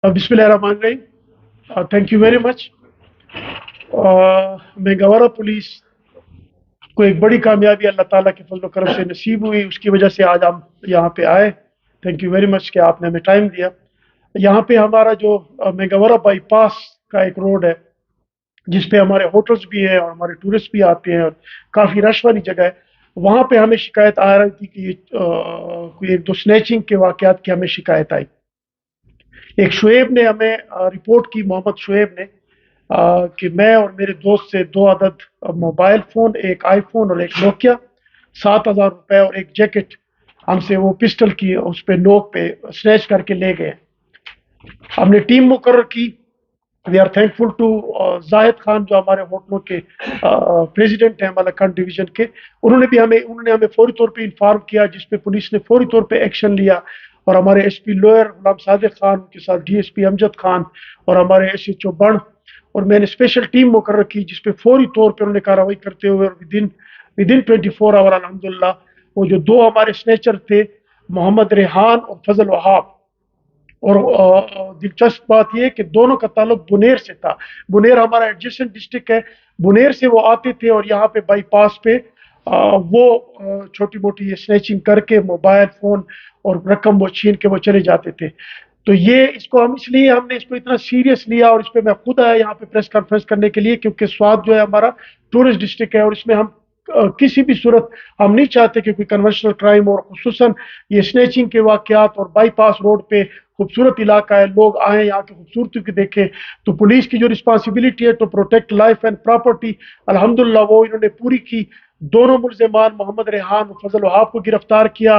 बिस्मिल्लाहिर्रहमानिर्रहीम। Thank you very much. Mengwara police को एक बड़ी कामयाबी अल्लाह ताला के फजल करम से नसीब हुई, उसकी वजह से आज हम यहाँ पे आए। थैंक यू वेरी मच कि आपने हमें टाइम दिया। यहाँ पे हमारा जो मेंगवारा बाईपास का एक रोड है जिस पे हमारे होटल्स भी हैं और हमारे टूरिस्ट भी आते हैं और काफ़ी रश वाली जगह है। वहाँ पे हमें शिकायत आ रही थी कि कोई एक दो स्नैचिंग के वाक़यात की हमें शिकायत आई। एक शुएब ने हमें रिपोर्ट की, मोहम्मद शुएब ने, कि मैं और मेरे दोस्त से दो अदद मोबाइल फ़ोन, एक आईफोन और एक नोकिया, 7,000 रुपये और एक जैकेट हमसे वो पिस्टल की उस पे नोक पे स्नैच करके ले गए। हमने टीम मुकर्रर की। We are thankful to Zahid Khan जो हमारे होटलों के प्रेसिडेंट हैं मलक्कड़ डिवीज़न के। उन्होंने हमें फौरी तौर पे इन्फॉर्म किया, जिस पे पुलिस ने फौरी तौर पे एक्शन लिया और हमारे एसपी लोअर गुलाम सादिक खान के साथ डीएसपी अमजद खान और हमारे एसएचओ बण और मैंने स्पेशल टीम मुकर्रर की, जिस पे फौरी तौर पे उन्होंने कार्रवाई करते हुए विदिन 24 आवर अल्हम्दुलिल्लाह वो जो दो हमारे स्नेचर थे, मोहम्मद रेहान और फजल वहाब, और दिलचस्प बात यह कि दोनों का ताल्लुक बुनेर से था। बुनेर हमारा एडजेसेंट डिस्ट्रिक्ट है। बुनेर से वो आते थे और यहाँ पे बाईपास पे वो छोटी मोटी ये स्नैचिंग करके मोबाइल फ़ोन और रकम वो छीन के वो चले जाते थे। तो ये इसको हमने इसको इतना सीरियस लिया और इस पे मैं खुद आया यहाँ पे प्रेस कॉन्फ्रेंस करने के लिए, क्योंकि स्वात जो है हमारा टूरिस्ट डिस्ट्रिक्ट है और इसमें हम किसी भी सूरत हम नहीं चाहते कि कोई कन्वेंशनल क्राइम और खुसूसन ये स्नैचिंग के वाक़यात और बाईपास रोड पे खूबसूरत इलाका है, लोग आए यहाँ की खूबसूरती को देखें। तो पुलिस की जो रिस्पॉन्सिबिलिटी है to protect life and property, अल्हम्दुलिल्लाह वो इन्होंने पूरी की। दोनों मुल्ज़िमान मोहम्मद रेहान और फजल वहाब को गिरफ्तार किया।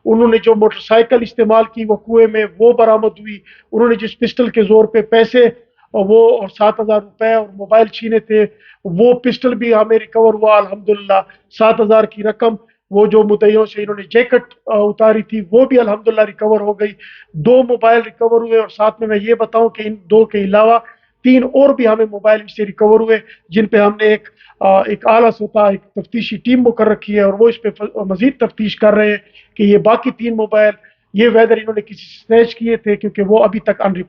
उन्होंने जो मोटरसाइकिल इस्तेमाल की वो कुएं में वो बरामद हुई। उन्होंने जिस पिस्टल के जोर पे पैसे और वो और 7,000 रुपये और मोबाइल छीने थे, वो पिस्टल भी हमें रिकवर हुआ अल्हम्दुलिल्लाह। 7,000 की रकम, वो जो मुद्दइयों से इन्होंने जैकेट उतारी थी वो भी अल्हम्दुलिल्लाह रिकवर हो गई। दो मोबाइल रिकवर हुए और साथ में मैं ये बताऊं कि इन दो के अलावा तीन और भी हमें मोबाइल से रिकवर हुए, जिन पे हमने एक आला सतह एक तफ्तीशी टीम मुकर्रर की है और वो इस पे मजीद तफ्तीश कर रहे हैं कि ये बाकी तीन मोबाइल ये वेदर इन्होंने किसी स्नैच किए थे, क्योंकि वो अभी तक अनरिपोर्टेड